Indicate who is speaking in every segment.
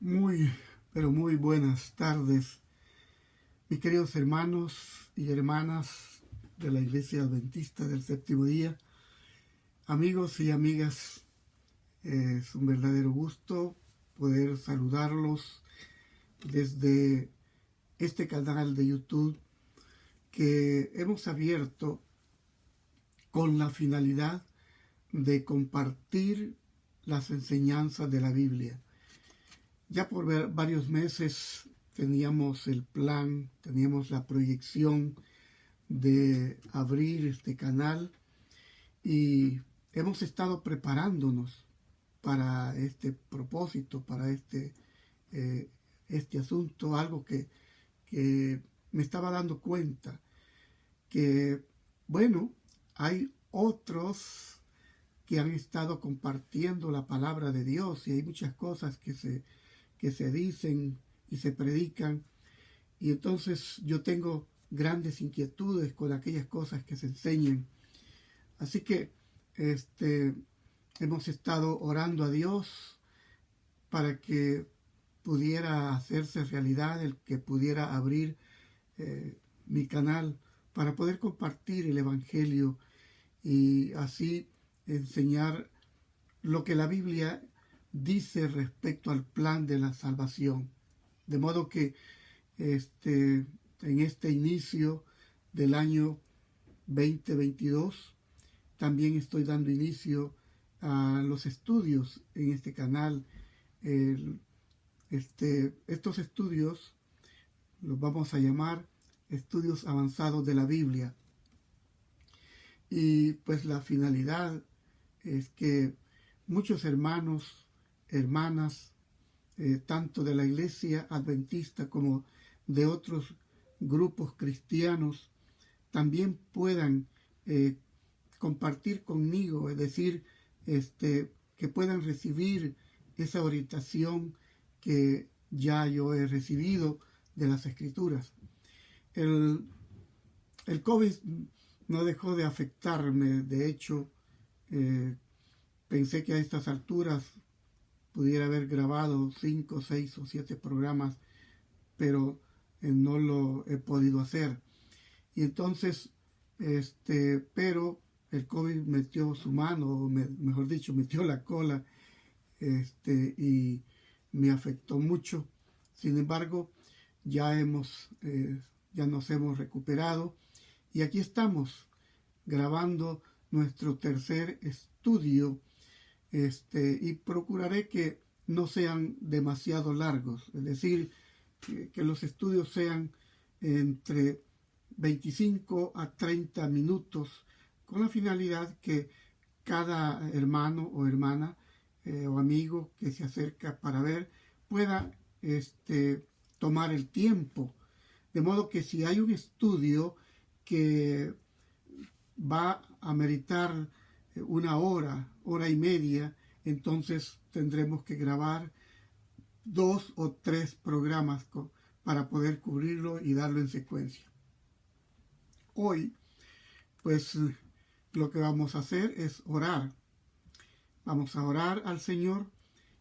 Speaker 1: Muy, pero muy buenas tardes, mis queridos hermanos y hermanas de la Iglesia Adventista del Séptimo Día, amigos y amigas. Es un verdadero gusto poder saludarlos desde este canal de YouTube que hemos abierto con la finalidad de compartir las enseñanzas de la Biblia. Ya por varios meses teníamos el plan, teníamos la proyección de abrir este canal y hemos estado preparándonos para este propósito, para este asunto, algo que me estaba dando cuenta que, bueno, hay otros que han estado compartiendo la palabra de Dios y hay muchas cosas que se dicen y se predican, y entonces yo tengo grandes inquietudes con aquellas cosas que se enseñan. Así que hemos estado orando a Dios para que pudiera hacerse realidad, el que pudiera abrir mi canal para poder compartir el Evangelio y así enseñar lo que la Biblia dice respecto al plan de la salvación. De modo que en este inicio del año 2022 también estoy dando inicio a los estudios en este canal. Estos estudios los vamos a llamar estudios avanzados de la Biblia. Y pues la finalidad es que muchos hermanos, hermanas, tanto de la Iglesia Adventista como de otros grupos cristianos, también puedan compartir conmigo, es decir, que puedan recibir esa orientación que ya yo he recibido de las Escrituras. El COVID no dejó de afectarme. De hecho, pensé que a estas alturas pudiera haber grabado 5, 6 o 7 programas, pero no lo he podido hacer. Y entonces, pero el COVID metió su mano, o mejor dicho, metió la cola, y me afectó mucho. Sin embargo, ya nos hemos recuperado y aquí estamos grabando nuestro tercer estudio, y procuraré que no sean demasiado largos, es decir, que los estudios sean entre 25 a 30 minutos, con la finalidad que cada hermano o hermana o amigo que se acerca para ver pueda tomar el tiempo. De modo que si hay un estudio que va a meritar una hora, hora y media, entonces tendremos que grabar 2 o 3 programas para poder cubrirlo y darlo en secuencia. Hoy, pues, lo que vamos a hacer es orar. Vamos a orar al Señor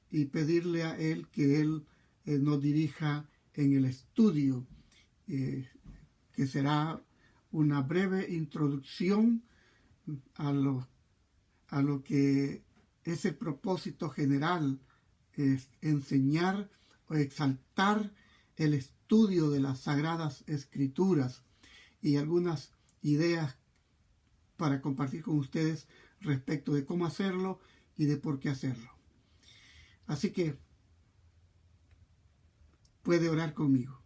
Speaker 1: y pedirle a Él que Él nos dirija en el estudio, que será una breve introducción a lo que es el propósito general, es enseñar o exaltar el estudio de las Sagradas Escrituras y algunas ideas para compartir con ustedes respecto de cómo hacerlo y de por qué hacerlo. Así que puede orar conmigo.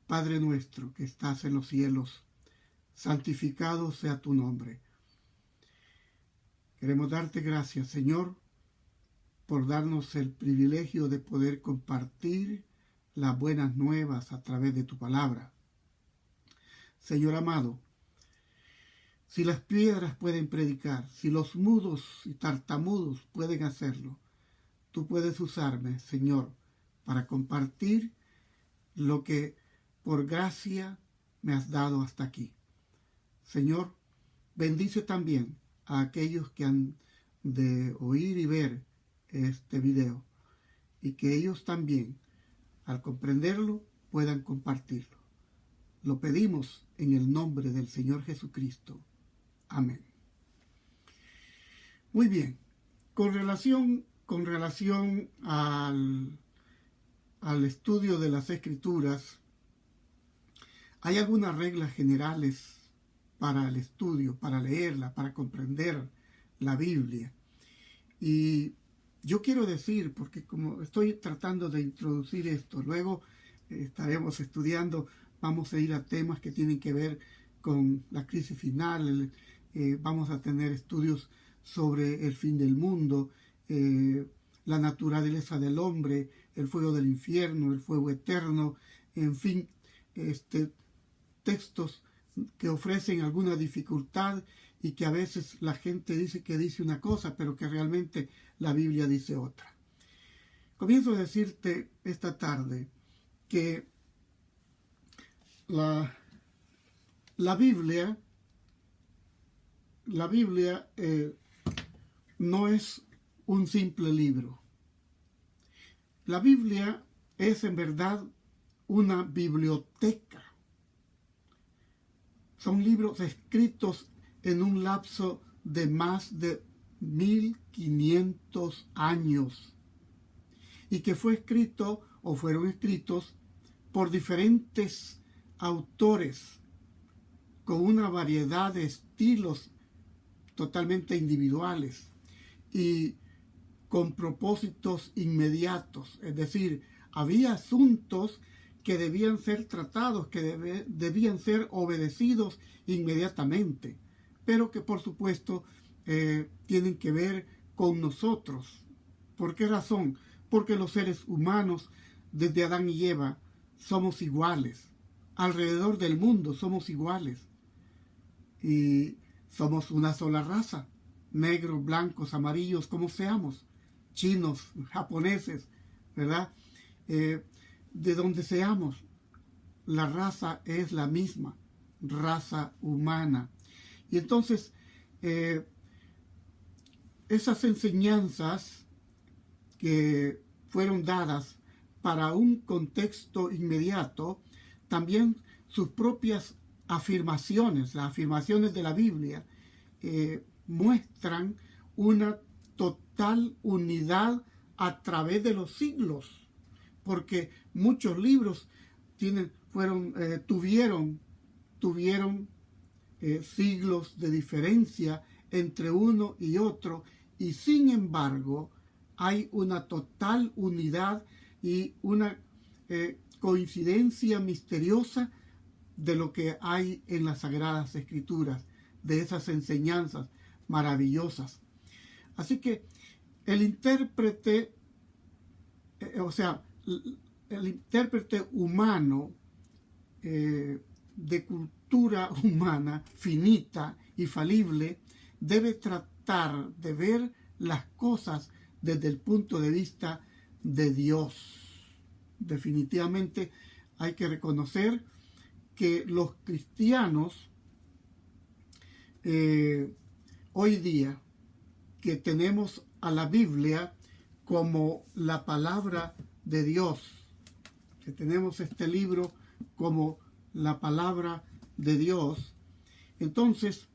Speaker 1: Padre nuestro que estás en los cielos, santificado sea tu nombre. Queremos darte gracias, Señor, por darnos el privilegio de poder compartir las buenas nuevas a través de tu palabra. Señor amado, si las piedras pueden predicar, si los mudos y tartamudos pueden hacerlo, tú puedes usarme, Señor, para compartir lo que por gracia me has dado hasta aquí. Señor, bendice también a aquellos que han de oír y ver este video, y que ellos también, al comprenderlo, puedan compartirlo. Lo pedimos en el nombre del Señor Jesucristo. Amén. Muy bien, con relación al estudio de las Escrituras, hay algunas reglas generales para el estudio, para leerla, para comprender la Biblia. Y yo quiero decir, porque como estoy tratando de introducir esto, luego estaremos estudiando, vamos a ir a temas que tienen que ver con la crisis final, vamos a tener estudios sobre el fin del mundo, la naturaleza del hombre, el fuego del infierno, el fuego eterno, en fin, textos que ofrecen alguna dificultad y que a veces la gente dice que dice una cosa, pero que realmente la Biblia dice otra. Comienzo a decirte esta tarde que la Biblia no es un simple libro. La Biblia es en verdad una biblioteca. Son libros escritos en un lapso de más de 1500 años y que fue escrito o fueron escritos por diferentes autores con una variedad de estilos totalmente individuales y con propósitos inmediatos. Es decir, había asuntos que debían ser tratados, que debían ser obedecidos inmediatamente, pero que por supuesto tienen que ver con nosotros. ¿Por qué razón? Porque los seres humanos, desde Adán y Eva, somos iguales. Alrededor del mundo somos iguales. Y somos una sola raza. Negros, blancos, amarillos, como seamos. Chinos, japoneses, ¿verdad? De donde seamos, la raza es la misma, raza humana. Y entonces, esas enseñanzas que fueron dadas para un contexto inmediato, también sus propias afirmaciones, las afirmaciones de la Biblia, muestran una total unidad a través de los siglos, porque muchos libros tuvieron siglos de diferencia entre uno y otro, y sin embargo hay una total unidad y una coincidencia misteriosa de lo que hay en las Sagradas Escrituras, de esas enseñanzas maravillosas. Así que el intérprete humano, de cultura humana finita y falible, debe tratar de ver las cosas desde el punto de vista de Dios. Definitivamente hay que reconocer que los cristianos hoy día, que tenemos a la Biblia como la palabra de Dios, que tenemos este libro como la palabra de Dios, entonces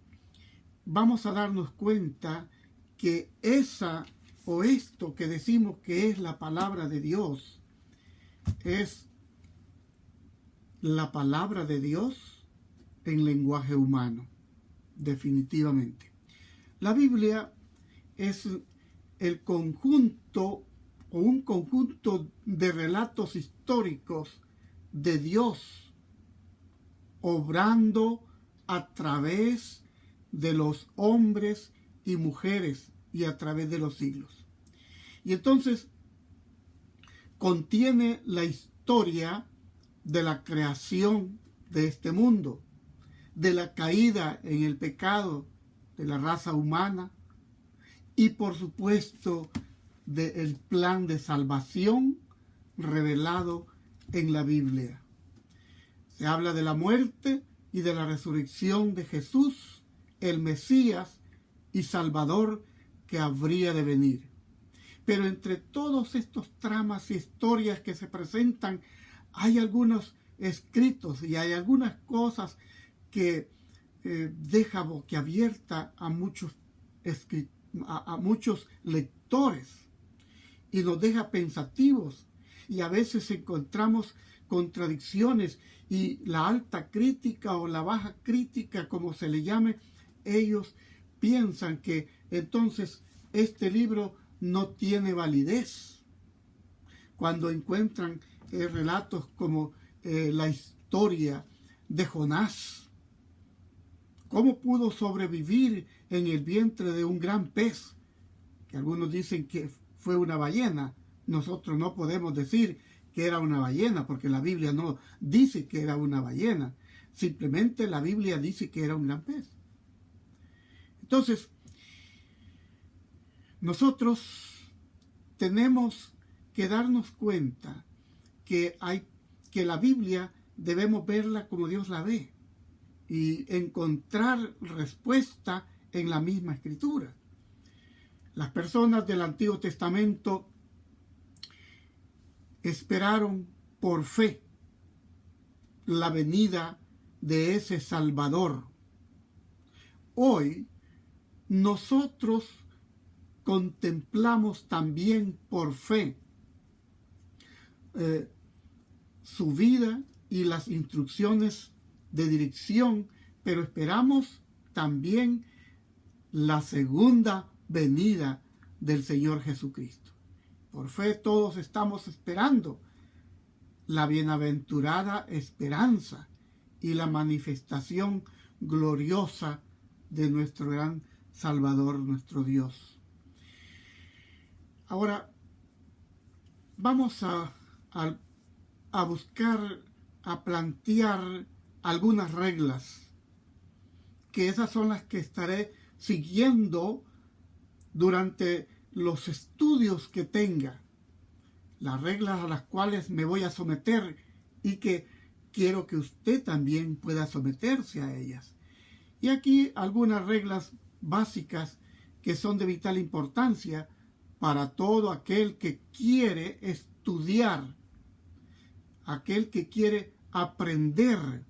Speaker 1: vamos a darnos cuenta que esto que decimos que es la palabra de Dios, es la palabra de Dios en lenguaje humano, definitivamente. La Biblia es el conjunto o un conjunto de relatos históricos de Dios obrando a través de los hombres y mujeres y a través de los siglos. Y entonces contiene la historia de la creación de este mundo, de la caída en el pecado de la raza humana y por supuesto del plan de salvación revelado en la Biblia. Se habla de la muerte y de la resurrección de Jesús, el Mesías y Salvador que habría de venir. Pero entre todos estos tramas y historias que se presentan, hay algunos escritos y hay algunas cosas que deja boquiabierta a muchos lectores y nos deja pensativos, y a veces encontramos contradicciones, y la alta crítica o la baja crítica, como se le llame, ellos piensan que entonces este libro no tiene validez cuando encuentran relatos como la historia de Jonás. ¿Cómo pudo sobrevivir en el vientre de un gran pez? Que algunos dicen que fue una ballena. Nosotros no podemos decir que era una ballena, porque la Biblia no dice que era una ballena. Simplemente la Biblia dice que era un gran pez. Entonces, nosotros tenemos que darnos cuenta que la Biblia debemos verla como Dios la ve y encontrar respuesta en la misma Escritura. Las personas del Antiguo Testamento esperaron por fe la venida de ese Salvador. Hoy nosotros contemplamos también por fe su vida y las instrucciones de dirección, pero esperamos también la segunda venida del Señor Jesucristo. Por fe todos estamos esperando la bienaventurada esperanza y la manifestación gloriosa de nuestro gran Salvador, nuestro Dios. Ahora, vamos a buscar, a plantear algunas reglas, que esas son las que estaré siguiendo durante los estudios que tenga, las reglas a las cuales me voy a someter y que quiero que usted también pueda someterse a ellas. Y aquí algunas reglas básicas que son de vital importancia para todo aquel que quiere estudiar, aquel que quiere aprender,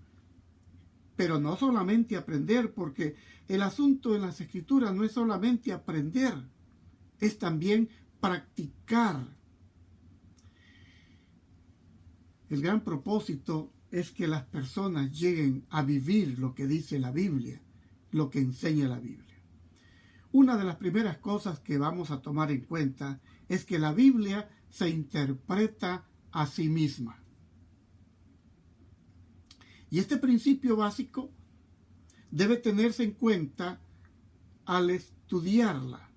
Speaker 1: pero no solamente aprender, porque el asunto en las Escrituras no es solamente aprender, es también practicar. El gran propósito es que las personas lleguen a vivir lo que dice la Biblia, lo que enseña la Biblia. Una de las primeras cosas que vamos a tomar en cuenta es que la Biblia se interpreta a sí misma. Y este principio básico debe tenerse en cuenta al estudiarla,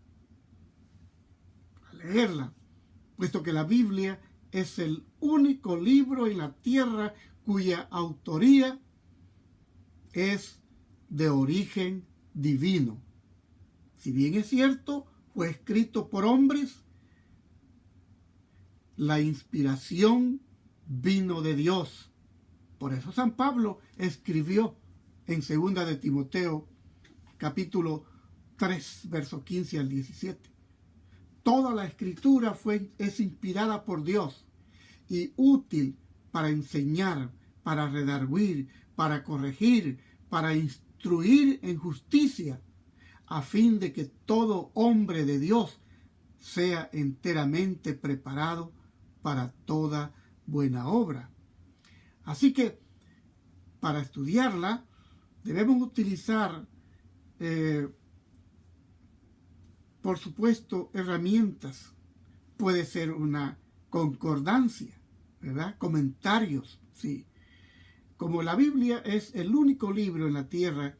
Speaker 1: al leerla, puesto que la Biblia es el único libro en la tierra cuya autoría es de origen divino. Si bien es cierto, fue escrito por hombres, la inspiración vino de Dios. Por eso San Pablo escribió en 2 de Timoteo, capítulo 3, versos 15 al 17. Toda la Escritura es inspirada por Dios y útil para enseñar, para redarguir, para corregir, para instruir en justicia, a fin de que todo hombre de Dios sea enteramente preparado para toda buena obra. Así que, para estudiarla, debemos utilizar, por supuesto, herramientas. Puede ser una concordancia, ¿verdad? Comentarios, sí. Como la Biblia es el único libro en la tierra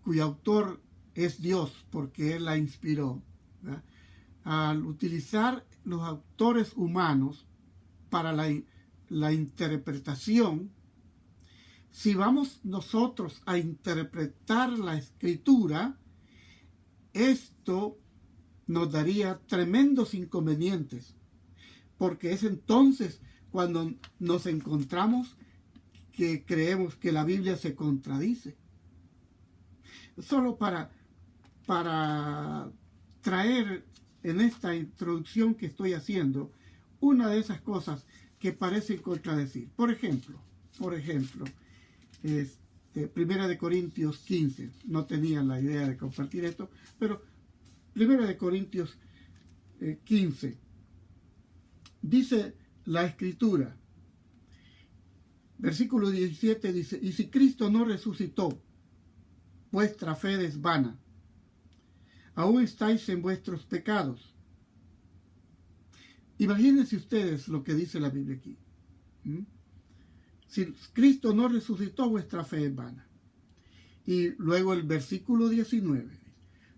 Speaker 1: cuyo autor es Dios, porque Él la inspiró, ¿verdad? Al utilizar los autores humanos para la interpretación, si vamos nosotros a interpretar la Escritura, esto nos daría tremendos inconvenientes, porque es entonces cuando nos encontramos que creemos que la Biblia se contradice. Solo para traer en esta introducción que estoy haciendo una de esas cosas que parecen contradecir. Por ejemplo, Primera de Corintios 15, no tenía la idea de compartir esto, pero Primera de Corintios 15, dice la Escritura, versículo 17 dice, y si Cristo no resucitó, vuestra fe es vana, aún estáis en vuestros pecados. Imagínense ustedes lo que dice la Biblia aquí. Si Cristo no resucitó, vuestra fe es vana. Y luego el versículo 19.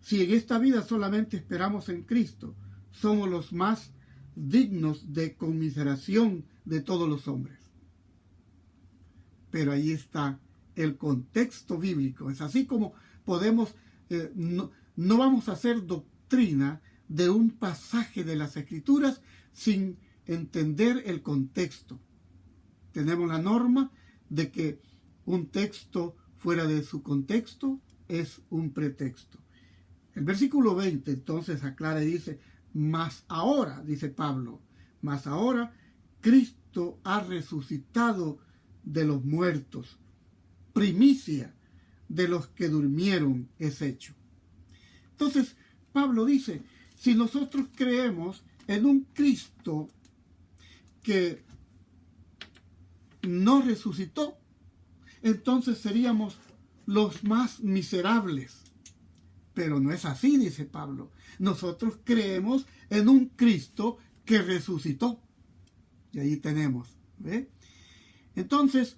Speaker 1: Si en esta vida solamente esperamos en Cristo, somos los más dignos de conmiseración de todos los hombres. Pero ahí está el contexto bíblico. Es así como podemos, no vamos a hacer doctrina de un pasaje de las Escrituras sin entender el contexto. Tenemos la norma de que un texto fuera de su contexto es un pretexto. El versículo 20 entonces aclara y dice, mas ahora, dice Pablo, mas ahora Cristo ha resucitado de los muertos, primicia de los que durmieron es hecho. Entonces, Pablo dice, si nosotros creemos en un Cristo que no resucitó, entonces seríamos los más miserables. Pero no es así, dice Pablo. Nosotros creemos en un Cristo que resucitó. Y ahí tenemos, ¿ve? Entonces,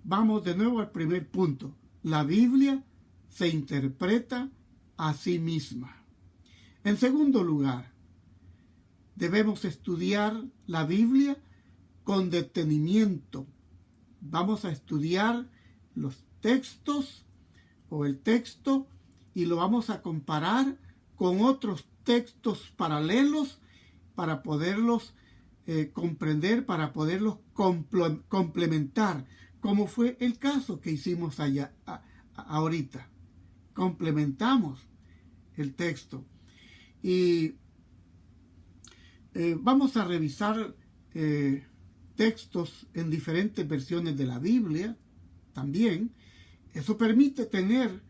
Speaker 1: vamos de nuevo al primer punto. La Biblia se interpreta a sí misma. En segundo lugar, debemos estudiar la Biblia con detenimiento. Vamos a estudiar los textos o el texto y lo vamos a comparar con otros textos paralelos para poderlos comprender, para poderlos complementar, como fue el caso que hicimos ahorita. Complementamos el texto y vamos a revisar textos en diferentes versiones de la Biblia también. Eso permite tener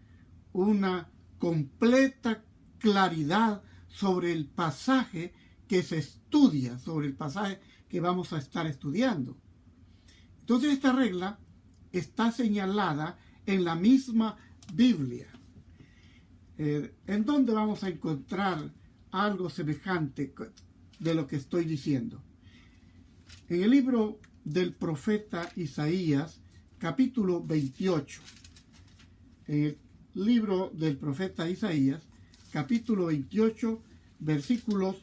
Speaker 1: una completa claridad sobre el pasaje que se estudia, sobre el pasaje que vamos a estar estudiando. Entonces esta regla está señalada en la misma Biblia. ¿En dónde vamos a encontrar algo semejante de lo que estoy diciendo? En el libro del profeta Isaías, capítulo 28. En el libro del profeta Isaías, capítulo 28, versículos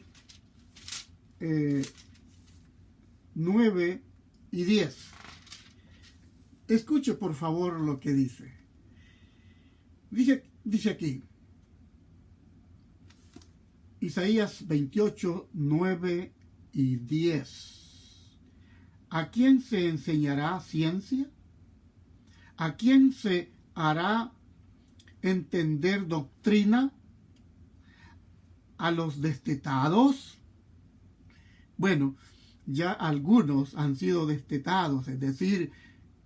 Speaker 1: 9 y 10. Escuche por favor lo que dice. Dice aquí, Isaías 28, 9 y 10. ¿A quién se enseñará ciencia? ¿A quién se hará entender doctrina? ¿A los destetados? Bueno, ya algunos han sido destetados, es decir,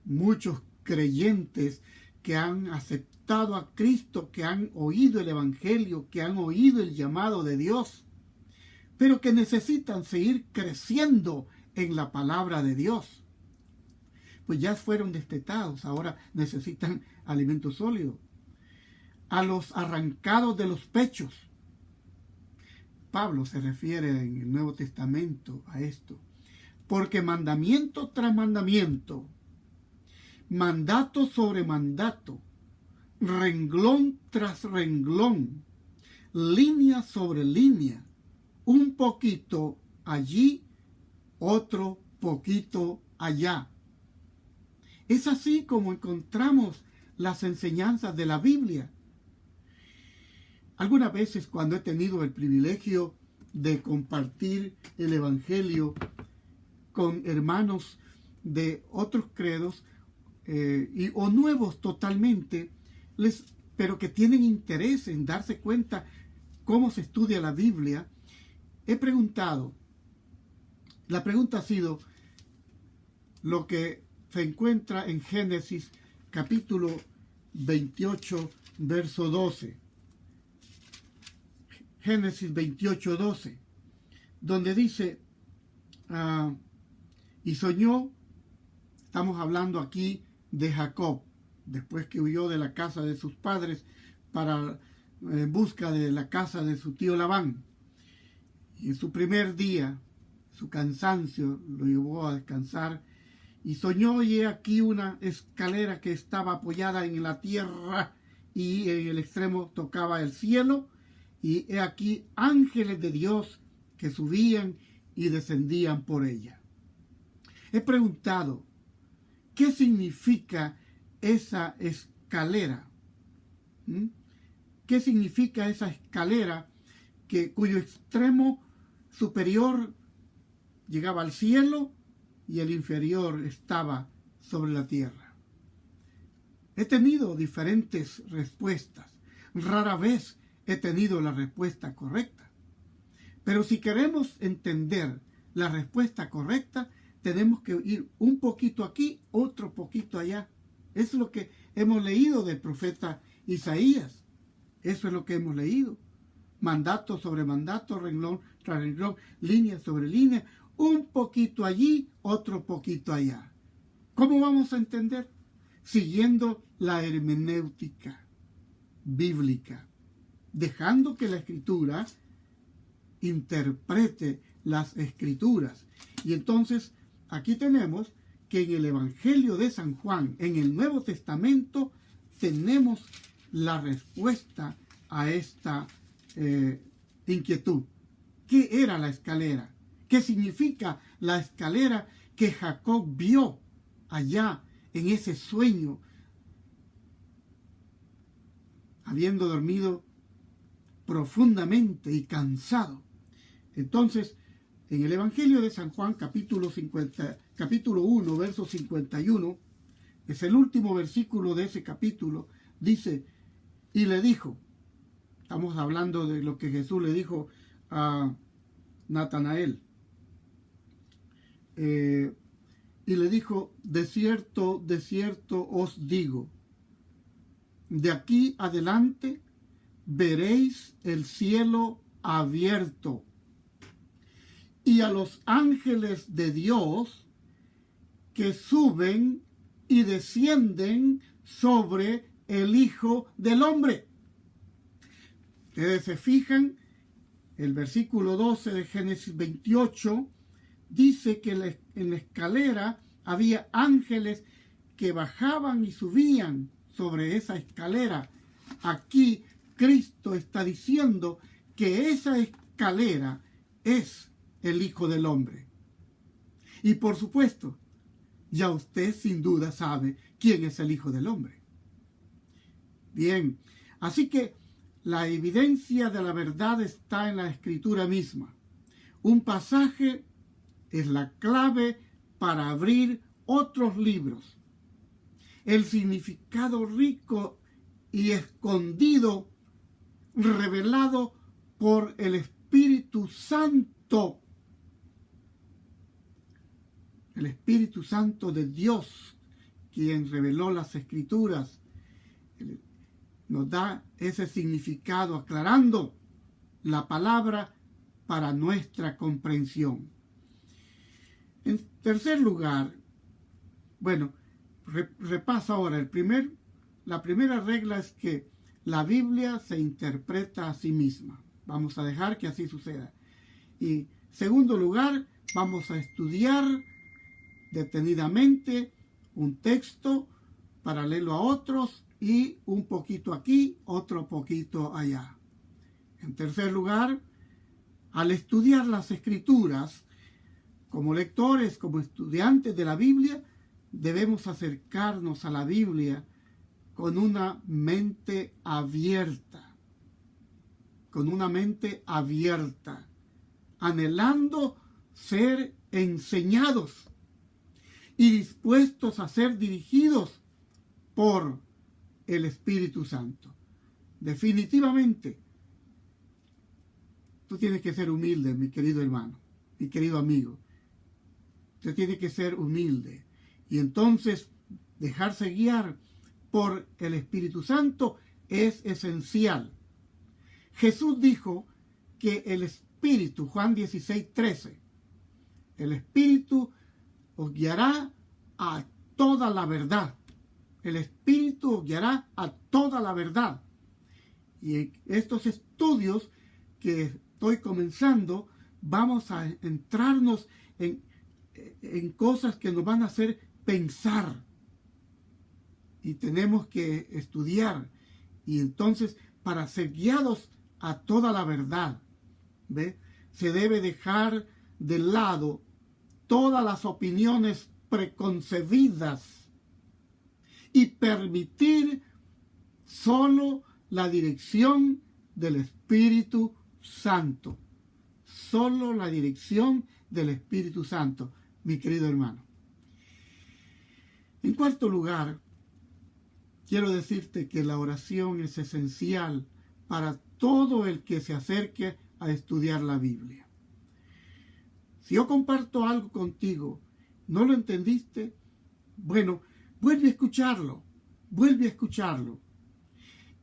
Speaker 1: muchos creyentes que han aceptado a Cristo, que han oído el Evangelio, que han oído el llamado de Dios, pero que necesitan seguir creciendo en la palabra de Dios. Pues ya fueron destetados, ahora necesitan alimento sólido. A los arrancados de los pechos. Pablo se refiere en el Nuevo Testamento a esto. Porque mandamiento tras mandamiento, mandato sobre mandato, renglón tras renglón, línea sobre línea, un poquito allí, otro poquito allá. Es así como encontramos las enseñanzas de la Biblia. Algunas veces cuando he tenido el privilegio de compartir el Evangelio con hermanos de otros credos o nuevos totalmente, pero que tienen interés en darse cuenta cómo se estudia la Biblia, he preguntado, la pregunta ha sido lo que se encuentra en Génesis capítulo 28, verso 12. Génesis 28, 12, donde dice, y soñó, estamos hablando aquí de Jacob, después que huyó de la casa de sus padres para en busca de la casa de su tío Labán. Y en su primer día, su cansancio lo llevó a descansar, y soñó, y he aquí una escalera que estaba apoyada en la tierra, y en el extremo tocaba el cielo, y he aquí ángeles de Dios que subían y descendían por ella. He preguntado, ¿qué significa esa escalera? ¿Qué significa esa escalera cuyo extremo superior llegaba al cielo y el inferior estaba sobre la tierra? He tenido diferentes respuestas. Rara vez he tenido la respuesta correcta. Pero si queremos entender la respuesta correcta, tenemos que ir un poquito aquí, otro poquito allá. Eso es lo que hemos leído del profeta Isaías. Eso es lo que hemos leído. Mandato sobre mandato, renglón tras renglón, línea sobre línea, un poquito allí, otro poquito allá. ¿Cómo vamos a entender? Siguiendo la hermenéutica bíblica, dejando que la Escritura interprete las Escrituras. Y entonces aquí tenemos que en el Evangelio de San Juan, en el Nuevo Testamento, tenemos la respuesta a esta inquietud. ¿Qué era la escalera? ¿Qué significa la escalera que Jacob vio allá en ese sueño, habiendo dormido profundamente y cansado? Entonces, en el Evangelio de San Juan, capítulo 1, verso 51, es el último versículo de ese capítulo, dice, y le dijo, estamos hablando de lo que Jesús le dijo a Natanael, y le dijo, de cierto os digo, de aquí adelante veréis el cielo abierto y a los ángeles de Dios que suben y descienden sobre el Hijo del Hombre. Ustedes se fijan, el versículo 12 de Génesis 28 dice que en la escalera había ángeles que bajaban y subían sobre esa escalera. Aquí Cristo está diciendo que esa escalera es el Hijo del Hombre. Y por supuesto, ya usted sin duda sabe quién es el Hijo del Hombre. Bien, así que la evidencia de la verdad está en la Escritura misma. Un pasaje es la clave para abrir otros libros. El significado rico y escondido revelado por el Espíritu Santo. El Espíritu Santo de Dios, quien reveló las Escrituras, nos da ese significado aclarando la palabra para nuestra comprensión. En tercer lugar, bueno, repasa ahora la primera regla es que la Biblia se interpreta a sí misma. Vamos a dejar que así suceda. Y segundo lugar, vamos a estudiar detenidamente un texto paralelo a otros y un poquito aquí, otro poquito allá. En tercer lugar, al estudiar las Escrituras, como lectores, como estudiantes de la Biblia, debemos acercarnos a la Biblia con una mente abierta, anhelando ser enseñados y dispuestos a ser dirigidos por el Espíritu Santo. Definitivamente, tú tienes que ser humilde, mi querido hermano, mi querido amigo. Usted tiene que ser humilde. Y entonces dejarse guiar por el Espíritu Santo es esencial. Jesús dijo que el Espíritu, Juan 16:13, el Espíritu os guiará a toda la verdad. El Espíritu os guiará a toda la verdad. Y en estos estudios que estoy comenzando, vamos a entrarnos en cosas que nos van a hacer pensar. Y tenemos que estudiar. Y entonces, para ser guiados a toda la verdad, ¿ve?, se debe dejar de lado todas las opiniones preconcebidas y permitir solo la dirección del Espíritu Santo. Solo la dirección del Espíritu Santo, mi querido hermano. En cuarto lugar, quiero decirte que la oración es esencial para todo el que se acerque a estudiar la Biblia. Si yo comparto algo contigo, ¿no lo entendiste? Bueno, vuelve a escucharlo, vuelve a escucharlo.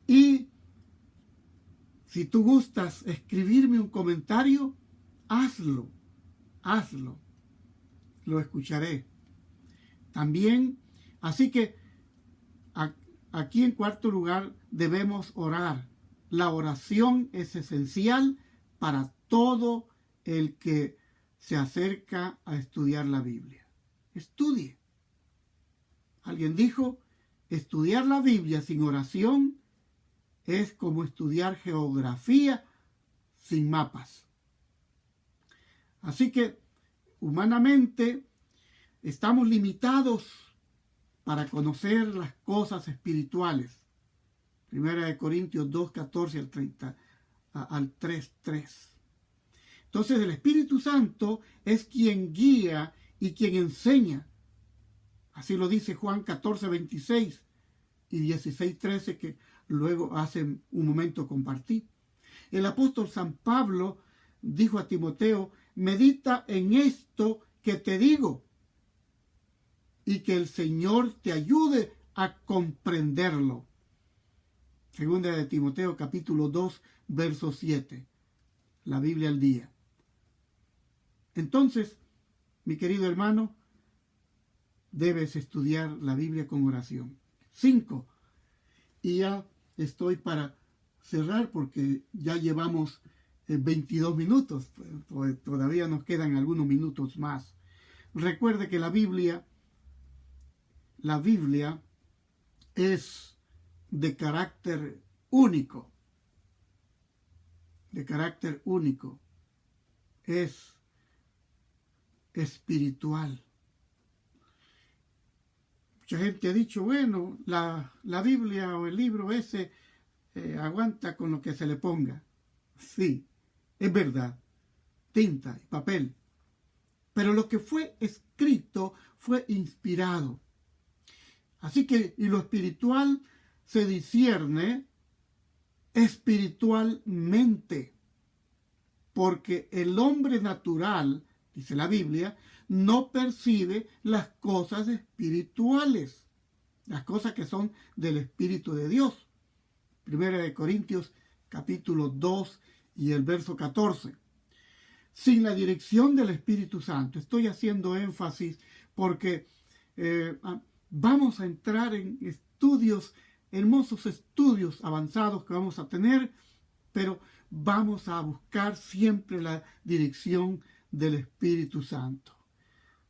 Speaker 1: Y si tú gustas escribirme un comentario, hazlo, hazlo. Lo escucharé. También, así que aquí en cuarto lugar debemos orar. La oración es esencial para todo el que se acerca a estudiar la Biblia. Estudie. Alguien dijo, estudiar la Biblia sin oración es como estudiar geografía sin mapas. Así que, humanamente, estamos limitados para conocer las cosas espirituales. 1 Corintios 2, 14 al 3:3. Entonces el Espíritu Santo es quien guía y quien enseña. Así lo dice Juan 14, 26 y 16, 13, que luego hace un momento compartí. El apóstol San Pablo dijo a Timoteo, medita en esto que te digo y que el Señor te ayude a comprenderlo. Segunda de Timoteo capítulo 2, verso 7. La Biblia al día. Entonces, mi querido hermano, debes estudiar la Biblia con oración. 5. Y ya estoy para cerrar porque ya llevamos 22 minutos. Pues todavía nos quedan algunos minutos más. Recuerde que la Biblia es de carácter único. De carácter único. Es espiritual. Mucha gente ha dicho, bueno, la Biblia o el libro ese aguanta con lo que se le ponga. Sí, es verdad. Tinta y papel. Pero lo que fue escrito fue inspirado. Así que, y lo espiritual se discierne espiritualmente. Porque el hombre natural, dice la Biblia, no percibe las cosas espirituales, las cosas que son del Espíritu de Dios. 1 Corintios capítulo 2 y el verso 14. Sin la dirección del Espíritu Santo, estoy haciendo énfasis porque vamos a entrar en estudios, hermosos estudios avanzados que vamos a tener, pero vamos a buscar siempre la dirección del Espíritu Santo.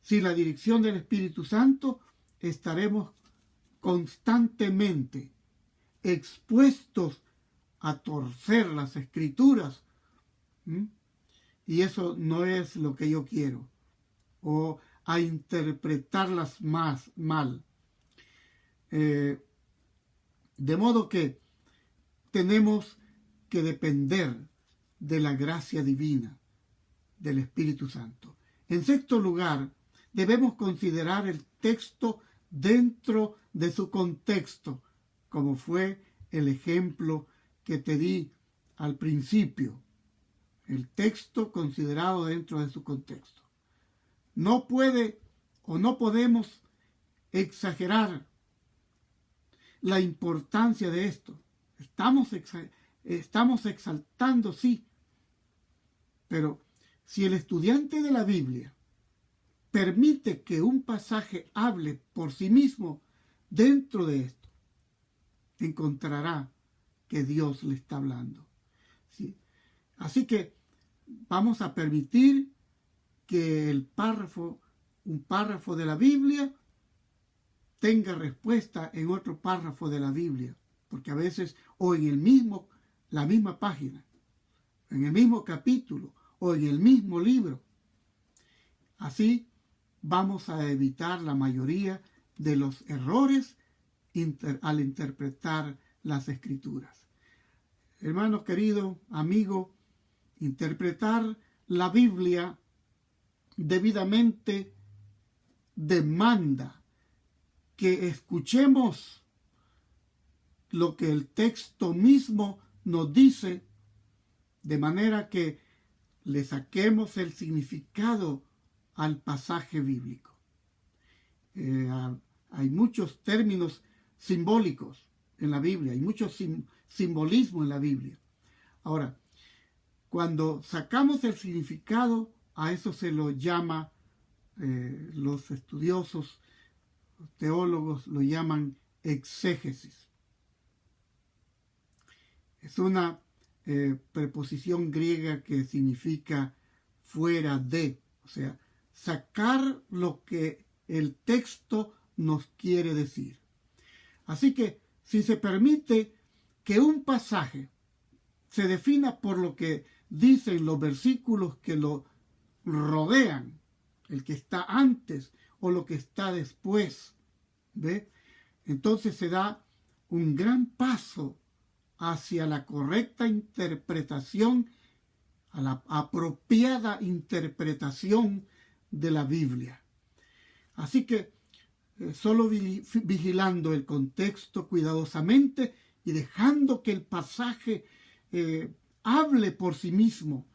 Speaker 1: Sin la dirección del Espíritu Santo, estaremos constantemente expuestos a torcer las Escrituras. Y eso no es lo que yo quiero. O a interpretarlas más mal. De modo que tenemos que depender de la gracia divina del Espíritu Santo. En sexto lugar, debemos considerar el texto dentro de su contexto, como fue el ejemplo que te di al principio. el texto considerado dentro de su contexto. No puede o no podemos exagerar la importancia de esto. Estamos exaltando, sí, pero si el estudiante de la Biblia permite que un pasaje hable por sí mismo dentro de esto, encontrará que Dios le está hablando. ¿Sí? Así que vamos a permitir que un párrafo de la Biblia tenga respuesta en otro párrafo de la Biblia, porque a veces o en la misma página, en el mismo capítulo o en el mismo libro. Así vamos a evitar la mayoría de los errores al interpretar las Escrituras. Hermano querido, amigo, interpretar la Biblia debidamente demanda que escuchemos lo que el texto mismo nos dice, de manera que le saquemos el significado al pasaje bíblico. Hay muchos términos simbólicos en la Biblia, hay mucho simbolismo en la Biblia. Ahora, cuando sacamos el significado, a eso se lo llama, los estudiosos, los teólogos lo llaman exégesis. Es una preposición griega que significa fuera de, o sea, sacar lo que el texto nos quiere decir. Así que si se permite que un pasaje se defina por lo que dicen los versículos que lo rodean, el que está antes o lo que está después, ¿ve? Entonces se da un gran paso hacia la correcta interpretación, a la apropiada interpretación de la Biblia. Así que solo vigilando el contexto cuidadosamente y dejando que el pasaje hable por sí mismo,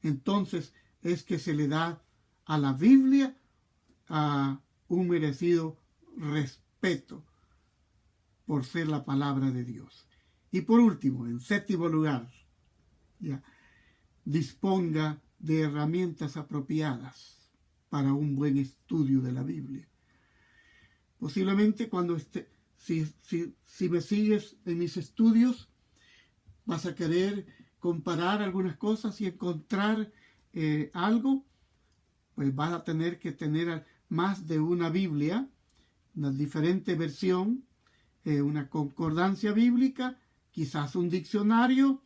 Speaker 1: entonces es que se le da a la Biblia un merecido respeto por ser la palabra de Dios. Y por último, en séptimo lugar, disponga de herramientas apropiadas para un buen estudio de la Biblia. Posiblemente cuando si me sigues en mis estudios, vas a querer comparar algunas cosas y encontrar algo, pues vas a tener que tener más de una Biblia, una diferente versión, una concordancia bíblica, quizás un diccionario,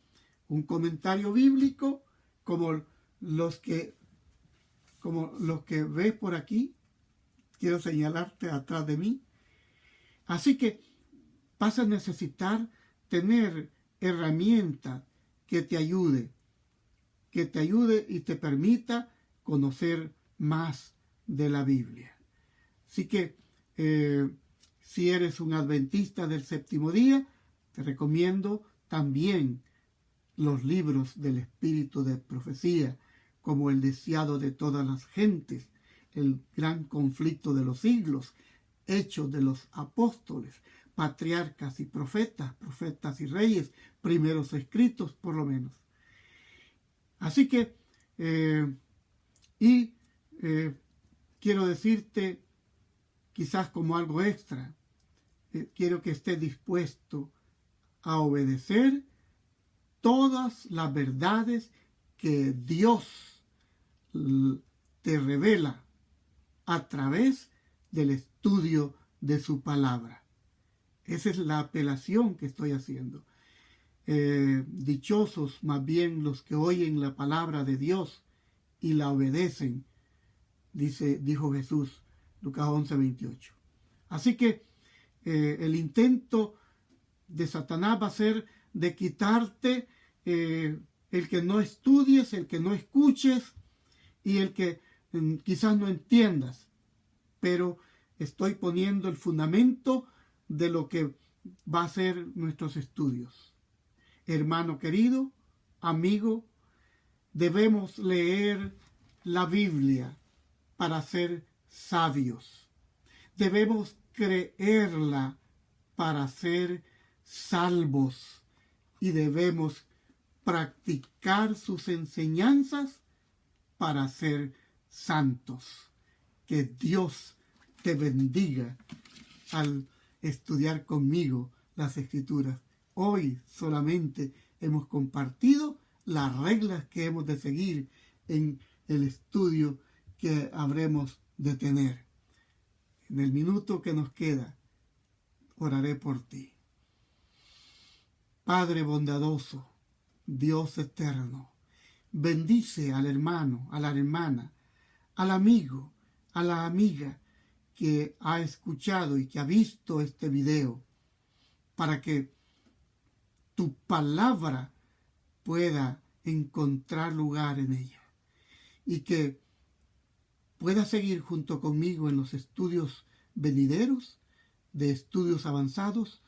Speaker 1: un comentario bíblico, como los que ves por aquí. Quiero señalarte atrás de mí. Así que vas a necesitar tener herramientas que te ayude y te permita conocer más de la Biblia. Así que si eres un adventista del séptimo día, te recomiendo también los libros del Espíritu de Profecía, como El deseado de todas las gentes, El gran conflicto de los siglos, Hechos de los apóstoles, Patriarcas y profetas, Profetas y reyes, primeros escritos por lo menos. Así que, quiero decirte, quizás como algo extra, quiero que estés dispuesto a obedecer todas las verdades que Dios te revela a través del estudio de su palabra. Esa es la apelación que estoy haciendo. Dichosos más bien los que oyen la palabra de Dios y la obedecen, dijo Jesús, Lucas 11:28. Así que el intento de Satanás va a ser de quitarte el que no estudies, el que no escuches y el que quizás no entiendas, pero estoy poniendo el fundamento de lo que va a ser nuestros estudios. Hermano querido, amigo, Debemos leer la Biblia para ser sabios. Debemos creerla para ser salvos y debemos practicar sus enseñanzas para ser santos. Que Dios te bendiga al estudiar conmigo las Escrituras. Hoy solamente hemos compartido las reglas que hemos de seguir en el estudio que habremos de tener. En el minuto que nos queda, oraré por ti. Padre bondadoso, Dios eterno, bendice al hermano, a la hermana, al amigo, a la amiga que ha escuchado y que ha visto este video, para que tu palabra pueda encontrar lugar en ella y que pueda seguir junto conmigo en los estudios venideros, de estudios avanzados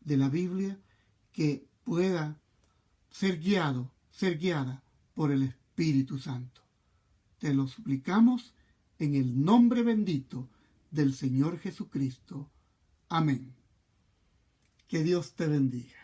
Speaker 1: de la Biblia, que pueda ser guiada por el Espíritu Santo. Te lo suplicamos en el nombre bendito del Señor Jesucristo. Amén. Que Dios te bendiga.